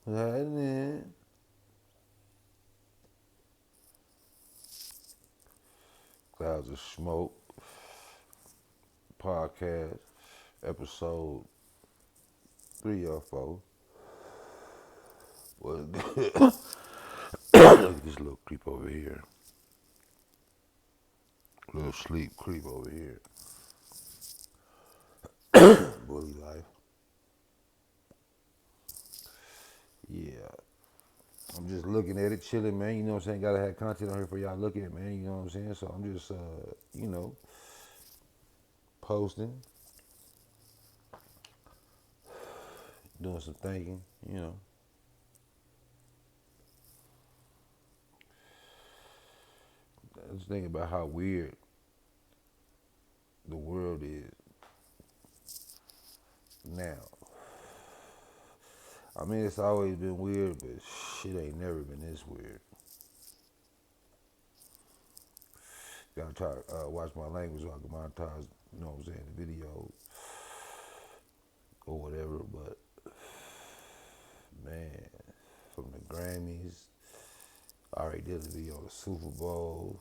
Happening? Clouds of Smoke podcast, episode 3 or 4. Was good. Look at this little creep over here. Little sleep creep over here. Bully life. Yeah. I'm just looking at it, chilling, man. You know what I'm saying? Gotta have content on here for y'all to look at, man. You know what I'm saying? So I'm just, posting, doing some thinking, you know. I was thinking about how weird the world is now. I mean, it's always been weird, but shit ain't never been this weird. Gotta try to watch my language so I can monetize, you know what I'm saying, the video or whatever. But man, from the Grammys, I already did a video on the Super Bowl.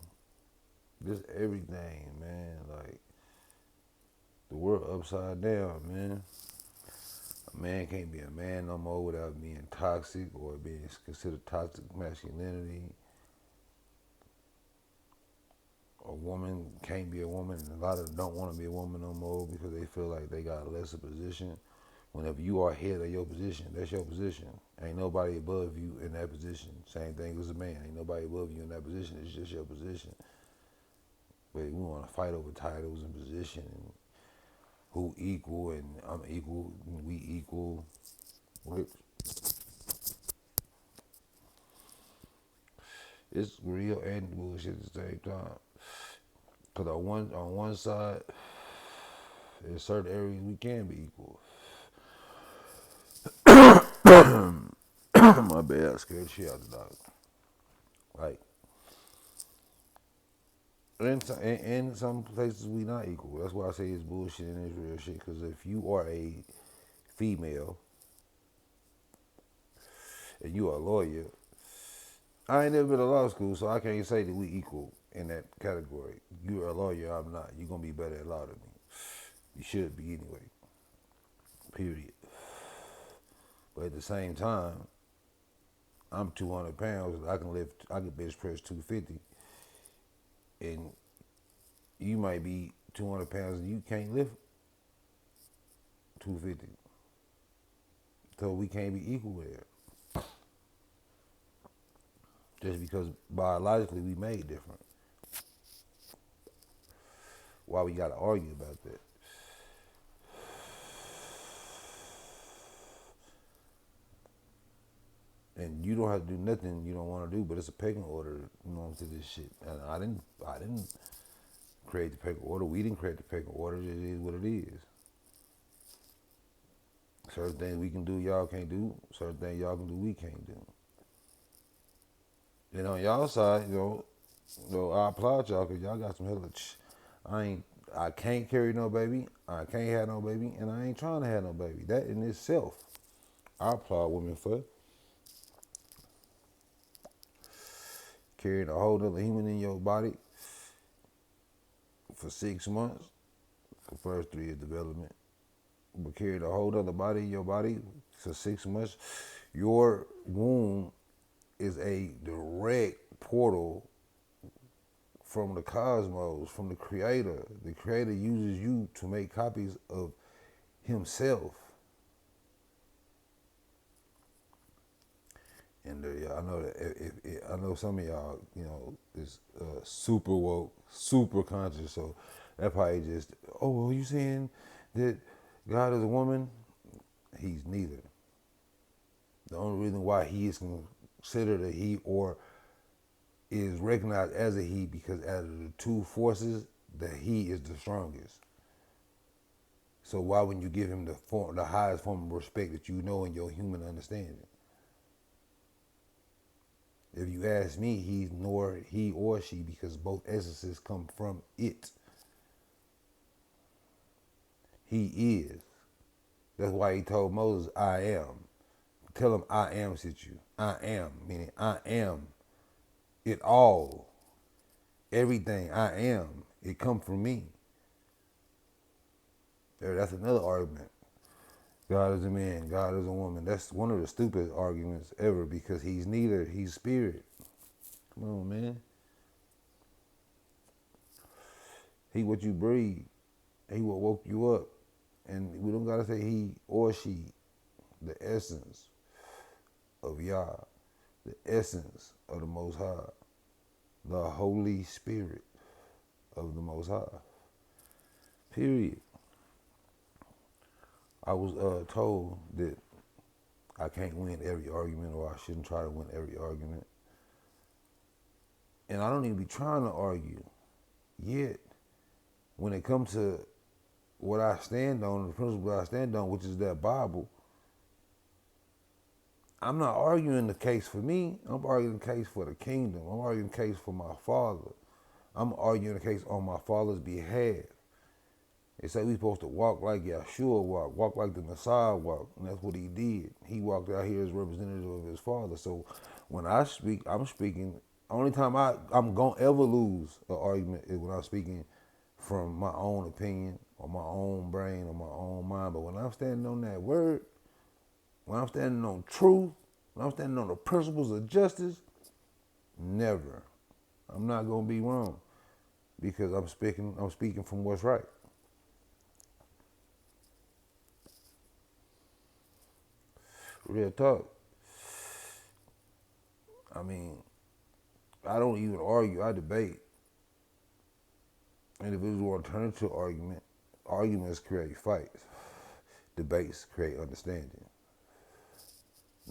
Just everything, man. Like the world upside down, man. A man can't be a man no more without being toxic or being considered toxic masculinity. A woman can't be a woman, and a lot of them don't want to be a woman no more because they feel like they got a lesser position. Whenever you are head of your position, that's your position. Ain't nobody above you in that position. Same thing as a man. Ain't nobody above you in that position. It's just your position. But we want to fight over titles and position and who equal and I'm equal and we equal. It's real and bullshit at the same time. Cause on one side, in certain areas we can be equal. My bad, I scared the shit out of the dog. Like, in some places we not equal. That's why I say it's bullshit and it's real shit. Cause if you are a female and you are a lawyer, I ain't never been to law school, so I can't say that we equal in that category. You're a lawyer, I'm not. You're gonna be better at law than me. You should be anyway. Period. But at the same time, I'm 200 pounds. I can bench press 250, and you might be 200 pounds and you can't lift 250. So we can't be equal there. Just because biologically we made different. Why we gotta argue about that? And you don't have to do nothing you don't want to do, but it's a pecking order, you know, to this shit. And I didn't create the pecking order. We didn't create the pecking order. It is what it is. Certain things we can do, y'all can't do. Certain things y'all can do, we can't do. And on y'all side, I applaud y'all because y'all got some hella. I can't carry no baby. I can't have no baby, and I ain't trying to have no baby. That in itself, I applaud women for carrying a whole other human in your body for 6 months, for first 3 years development, but carrying a whole other body in your body for 6 months. Your womb is a direct portal from the cosmos, from the creator. The creator uses you to make copies of himself. And I know that I know some of y'all, is super woke, super conscious. So that probably just, oh, well, you saying that God is a woman? He's neither. The only reason why he is considered a he or is recognized as a he because out of the two forces, the he is the strongest. So why wouldn't you give him the highest form of respect that you know in your human understanding? If you ask me, he's nor he or she because both essences come from it. He is. That's why he told Moses, I am. Tell them I am situ. I am, meaning I am it all. Everything I am, it come from me. That's another argument. God is a man, God is a woman. That's one of the stupidest arguments ever because he's neither. He's spirit. Come on, man. He what you breathe. He what woke you up. And we don't gotta say he or she. The essence of Yah. The essence of the Most High. The Holy Spirit of the Most High. Period. I was told that I can't win every argument or I shouldn't try to win every argument. And I don't even be trying to argue. Yet, when it comes to what I stand on, the principle I stand on, which is that Bible, I'm not arguing the case for me. I'm arguing the case for the kingdom. I'm arguing the case for my Father. I'm arguing the case on my Father's behalf. They say we supposed to walk like Yeshua walk like the Messiah walked, and that's what he did. He walked out here as representative of his Father. So when I speak, I'm speaking. Only time I'm gonna ever lose an argument is when I'm speaking from my own opinion or my own brain or my own mind. But when I'm standing on that word, when I'm standing on truth, when I'm standing on the principles of justice, never. I'm not gonna be wrong because I'm speaking from what's right. Real talk. I mean, I don't even argue, I debate. Individuals want to turn into argument. Arguments create fights. Debates create understanding.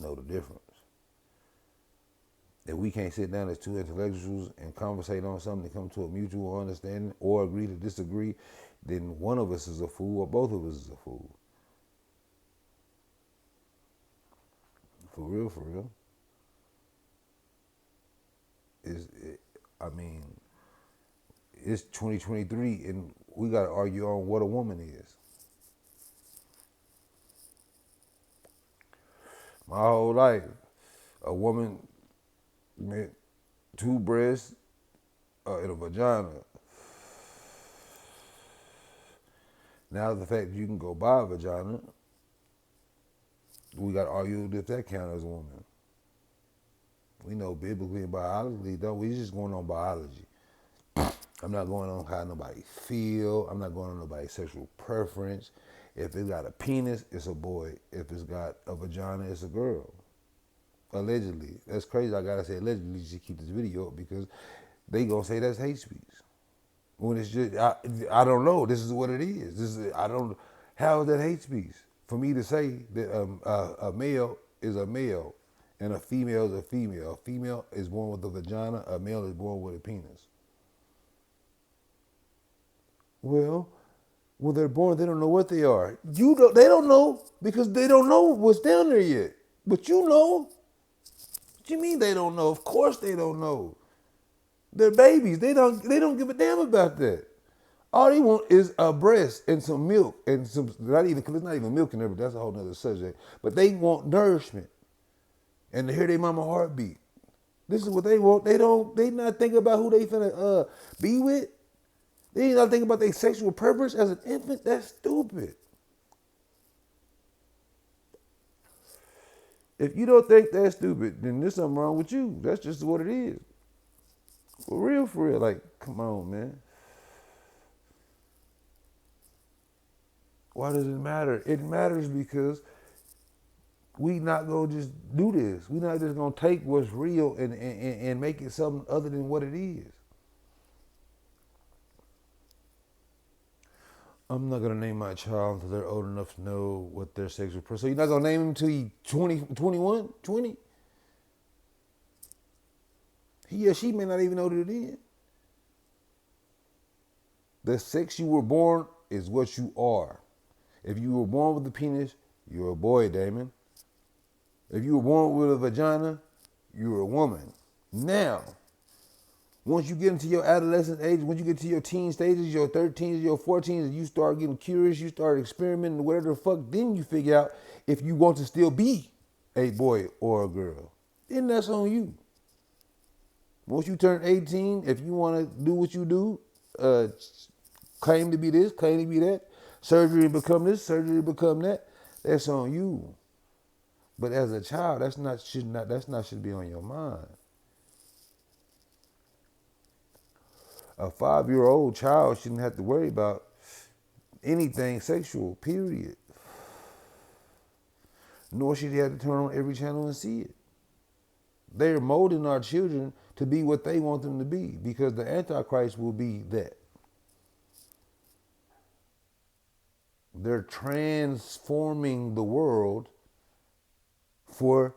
Know the difference. If we can't sit down as two intellectuals and conversate on something to come to a mutual understanding or agree to disagree, then one of us is a fool or both of us is a fool. For real, for real. It's 2023 and we got to argue on what a woman is. My whole life, a woman meant two breasts and a vagina. Now the fact that you can go buy a vagina, we got to argue if that counts as a woman. We know biblically and biologically, though, we just going on biology. I'm not going on how nobody feel. I'm not going on nobody's sexual preference. If it's got a penis, it's a boy. If it's got a vagina, it's a girl. Allegedly. That's crazy. I gotta say allegedly just to keep this video up because they gonna say that's hate speech. When it's just, I don't know. This is what it is. How is that hate speech? For me to say that a male is a male and a female is a female. A female is born with a vagina. A male is born with a penis. Well, when they're born, they don't know what they are. They don't know because they don't know what's down there yet. But you know. What you mean they don't know? Of course they don't know. They're babies. They don't give a damn about that. All they want is a breast and some milk and some because it's not even milk in there, but that's a whole nother subject. But they want nourishment. And to hear their mama heartbeat. This is what they want. They not think about who they finna be with. They ain't not thinking about their sexual preference as an infant. That's stupid. If you don't think that's stupid, then there's something wrong with you. That's just what it is. For real. Like, come on, man. Why does it matter? It matters because we not gonna just do this. We not just gonna take what's real and make it something other than what it is. I'm not gonna name my child until they're old enough to know what their sexual preference. So you're not gonna name him until he's 20, 21, 20? He or she may not even know what it is. The sex you were born is what you are. If you were born with a penis, you're a boy, Damon. If you were born with a vagina, you're a woman. Now, once you get into your adolescent age, once you get to your teen stages, your 13s, your 14s, and you start getting curious, you start experimenting, whatever the fuck, then you figure out if you want to still be a boy or a girl, then that's on you. Once you turn 18, if you want to do what you do, uh, claim to be this, claim to be that, surgery to become this, surgery to become that, that's on you. But as a child, that's not should be on your mind. A 5-year-old child shouldn't have to worry about anything sexual, period. Nor should he have to turn on every channel and see it. They're molding our children to be what they want them to be because the Antichrist will be that. They're transforming the world for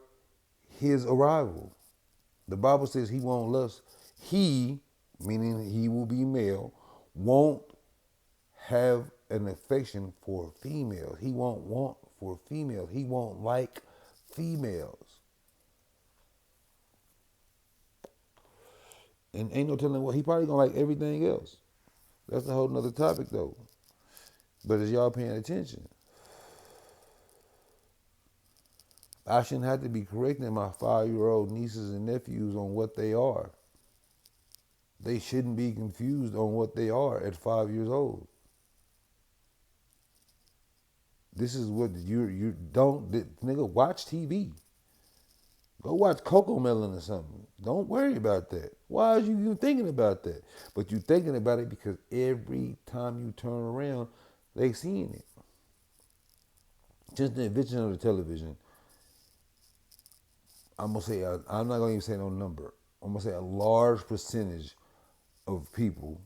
his arrival. The Bible says he won't lust. He, meaning he will be male, won't have an affection for females. He won't want for females. He won't like females. And ain't no telling what, he probably gonna like everything else. That's a whole nother topic though. But is y'all paying attention? I shouldn't have to be correcting my 5-year-old nieces and nephews on what they are. They shouldn't be confused on what they are at 5 years old. This is what you don't, nigga, watch TV. Go watch Coco Melon or something. Don't worry about that. Why are you even thinking about that? But you thinking about it because every time you turn around, they seeing it. Just the invention of the television. I'm gonna say I'm not gonna even say no number. I'm gonna say a large percentage of people,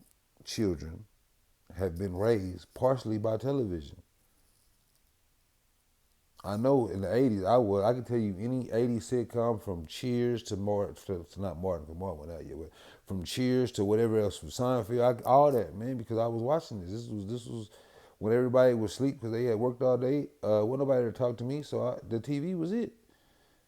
children, have been raised partially by television. I know in the 80s, I can tell you any 80s sitcom from Cheers to Martin, to not Martin, because Martin went out yet, but from Cheers to whatever else, from Seinfeld, all that, man, because I was watching this. This was when everybody was asleep because they had worked all day. Wasn't nobody to talk to me, so the TV was it.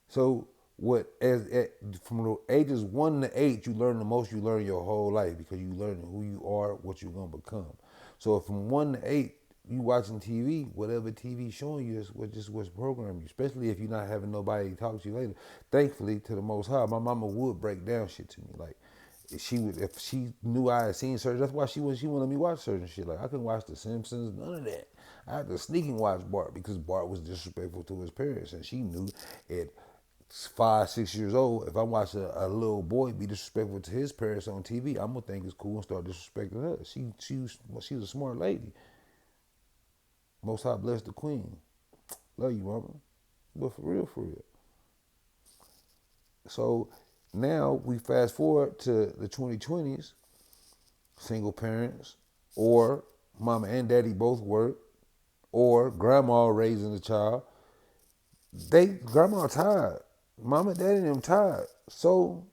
So from the ages 1 to 8, you learn the most you learn your whole life because you learn who you are, what you're gonna become. So from 1 to 8, you watching TV, whatever TV showing you is what's programming you. Especially if you're not having nobody talk to you later. Thankfully, to the Most High, my mama would break down shit to me. Like if she knew I had seen certain, that's why she wanted me to watch certain shit. Like I couldn't watch The Simpsons, none of that. I had to sneak and watch Bart because Bart was disrespectful to his parents, and she knew at 5, 6 years old, if I'm watching a little boy be disrespectful to his parents on TV, I'm gonna think it's cool and start disrespecting her. She was a smart lady. Most High bless the queen. Love you, mama. But for real, for real. So now we fast forward to the 2020s, single parents, or mama and daddy both work, or grandma raising the child. Grandma tired. Mama, daddy, and them tired. So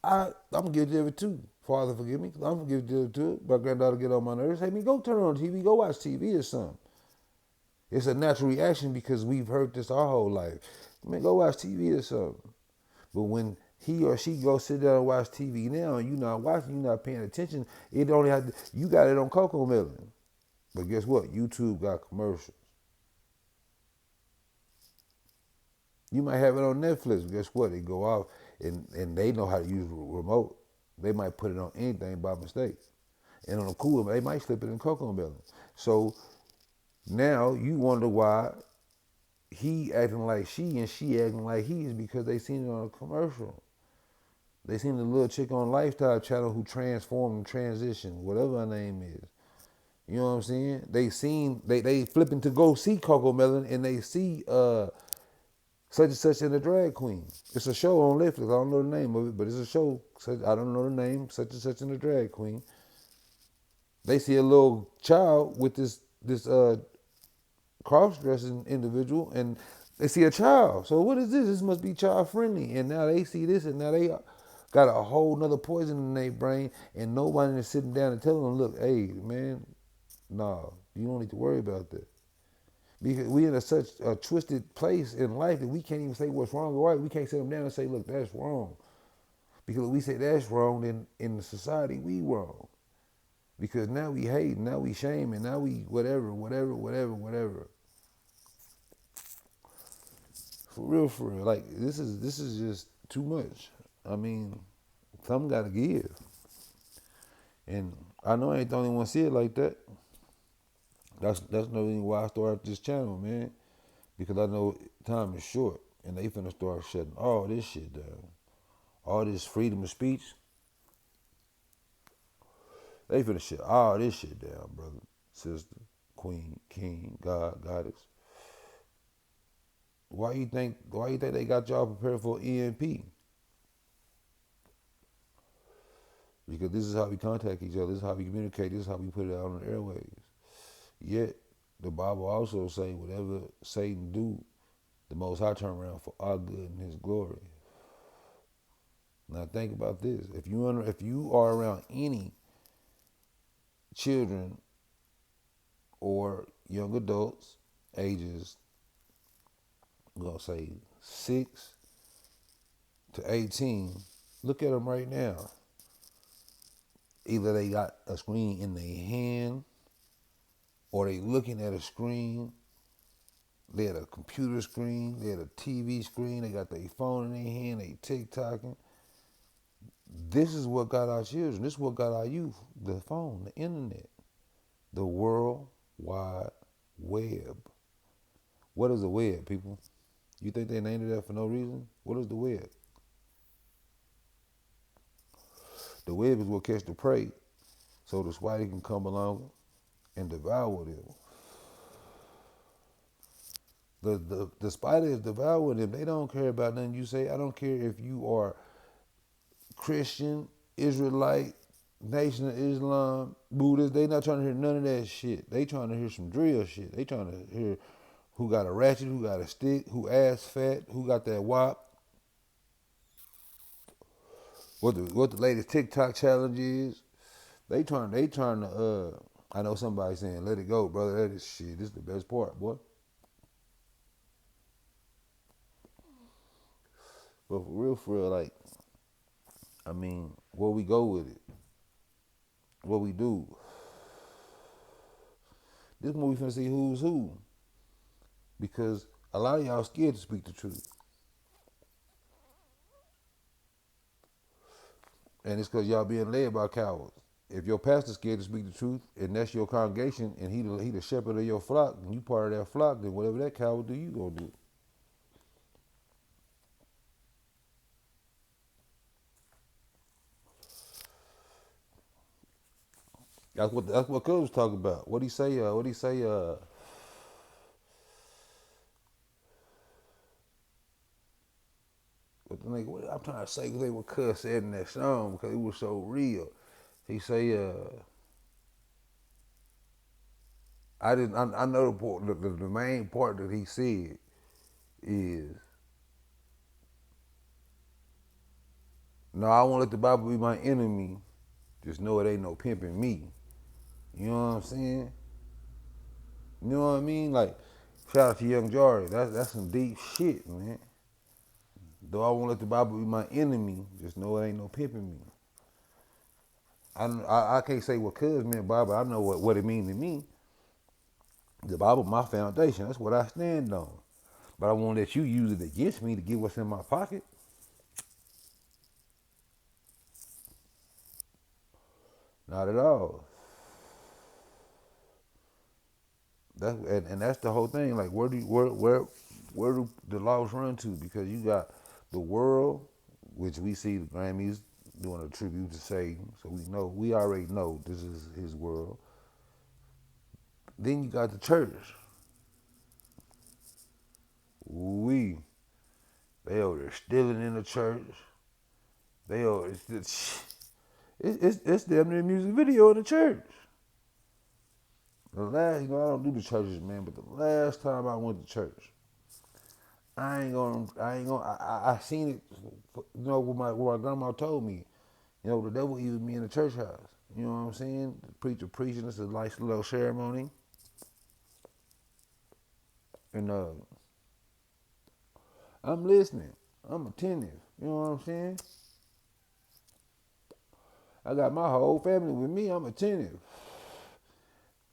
I'm guilty of it too. Father, forgive me. I'm guilty of it too. My granddaughter get on my nerves. Hey, me, go turn on TV. Go watch TV or something. It's a natural reaction because we've heard this our whole life. Man, go watch TV or something. But when he or she go sit down and watch TV now and you're not watching, you're not paying attention, it only have to, you got it on Coco Melon. But guess what? YouTube got commercials. You might have it on Netflix, but guess what? It go off and they know how to use the remote. They might put it on anything by mistake. And on a cool, they might slip it in Coco Melon. So now you wonder why he acting like she and she acting like he is because they seen it on a commercial. They seen the little chick on Lifestyle Channel who transformed and transitioned, whatever her name is. You know what I'm saying? They flipping to go see Coco Melon and they see such and such and the drag queen. It's a show on Netflix. I don't know the name of it, but it's a show. I don't know the name. Such and such and the drag queen. They see a little child with this cross-dressing individual, and they see a child. So what is this? This must be child-friendly. And now they see this, and now they got a whole nother poison in their brain, and nobody is sitting down and telling them, look, hey, man, no, you don't need to worry about that. Because we in such a twisted place in life that we can't even say what's wrong or right. We can't sit them down and say, look, that's wrong. Because if we say that's wrong, then in the society, we wrong. Because now we hate, now we shame, and now we whatever. for real. Like this is just too much. I mean, something gotta give. And I know I ain't the only one see it like that. That's no reason why I started this channel, man. Because I know time is short, and they finna start shutting all this shit down. All this freedom of speech, they finna shut all this shit down, brother, sister, queen, king, God, goddess. Why you think they got y'all prepared for EMP? Because this is how we contact each other. This is how we communicate. This is how we put it out on the airwaves. Yet the Bible also say whatever Satan do, the Most High turn around for our good and His glory. Now think about this: if you are around any children or young adults, ages, I'm gonna say 6 to 18, look at them right now. Either they got a screen in their hand, or they looking at a screen. They had a computer screen, they had a TV screen, they got their phone in their hand, they TikToking. This is what got our children. This is what got our youth. The phone, the internet, the World Wide Web. What is the web, people? You think they named it that for no reason? What is the web? The web is what catch the prey, so the spider can come along and devour them. The spider is devouring them. They don't care about nothing you say. I don't care if you are Christian, Israelite, Nation of Islam, Buddhist. They not trying to hear none of that shit. They trying to hear some drill shit. They trying to hear who got a ratchet, who got a stick, who ass fat, who got that wop. What the latest TikTok challenge is. They trying to I know somebody saying, let it go, brother. That is shit. This is the best part, boy. But for real, like, I mean, where we go with it, what we do. This movie finna see who's who. Because a lot of y'all scared to speak the truth. And it's because y'all being led by cowards. If your pastor's scared to speak the truth, and that's your congregation, and he the shepherd of your flock, and you part of that flock, then whatever that coward do, you gonna do. That's what Cuz was talking about. What he say? What I'm trying to say what Cuz said in that song because it was so real. He say, I know the main part that he said is, no, I won't let the Bible be my enemy. Just know it ain't no pimping me. You know what I'm saying? You know what I mean? Like, shout out to Young Jari. That's some deep shit, man. Though I won't let the Bible be my enemy, just know it ain't no pimping me. I can't say what Cuz meant by, but I know what it means to me. The Bible, my foundation. That's what I stand on. But I won't let you use it against me to get what's in my pocket. Not at all. That's the whole thing. Like, where do the laws run to? Because you got the world, which we see the Grammys doing a tribute to Satan, so we already know this is his world. Then you got the church. They over there stealing in the church. It's damn near a music video in the church. The last, I don't do the churches, man, but the last time I went to church, I seen it, what my grandma told me. The devil used me in the church house. You know what I'm saying? The preacher preaching, it's a nice little ceremony. And I'm listening. I'm attentive. You know what I'm saying? I got my whole family with me. I'm attentive.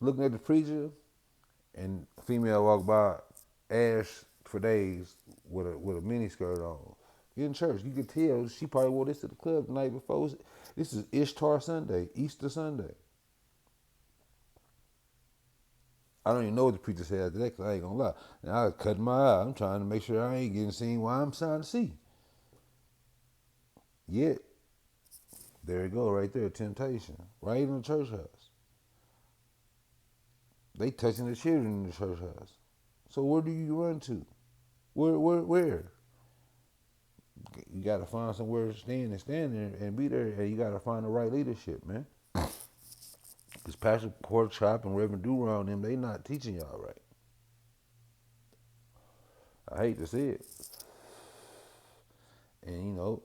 Looking at the preacher, and a female walk by, ass for days with a mini skirt on. In church, you could tell she probably wore this to the club the night before. This is Ishtar Sunday, Easter Sunday. I don't even know what the preacher said after that because I ain't gonna lie. And I was cutting my eye. I'm trying to make sure I ain't getting seen while I'm trying to see. Yet, there you go, right there, temptation. Right in the church house. They touching the children in the church house. So where do you run to? Where? You gotta find somewhere to stand there and be there, and you gotta find the right leadership, man. Because Pastor Porkchop and Reverend Duron and them, they not teaching y'all right. I hate to say it. And you know,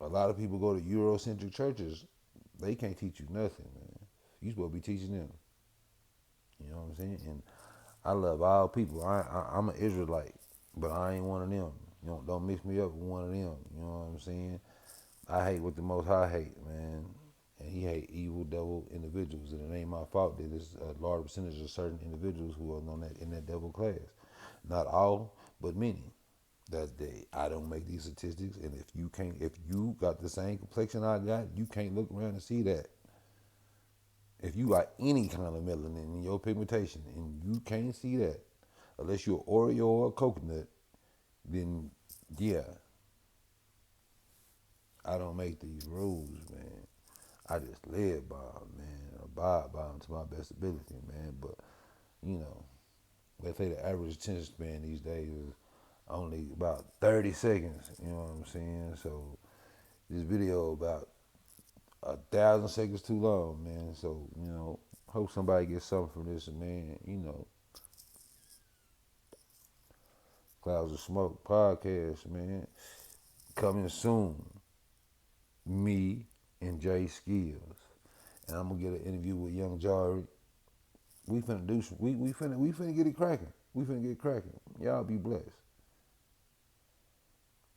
a lot of people go to Eurocentric churches. They can't teach you nothing, man. You supposed to be teaching them. You know what I'm saying? And I love all people. I'm an Israelite, but I ain't one of them. You know, don't mix me up with one of them. You know what I'm saying? I hate what the Most High hate, man. And he hate evil, devil individuals. And it ain't my fault that there's a large percentage of certain individuals who are on that in that devil class. Not all, but many. That day, I don't make these statistics. And if you got the same complexion I got, you can't look around and see that. If you got any kind of melanin in your pigmentation and you can't see that, unless you're Oreo or coconut, then yeah, I don't make these rules, man. I just live by them, man. Abide by them to my best ability, man. But, you know, they say the average attention span these days is only about 30 seconds, you know what I'm saying? So this video about 1,000 seconds too long, man. So, you know, hope somebody gets something from this, man. You know, Clouds of Smoke podcast, man. Coming soon. Me and Jay Skills. And I'm gonna get an interview with Young Jari. We finna do some, we finna get it cracking. We finna get it cracking. Y'all be blessed.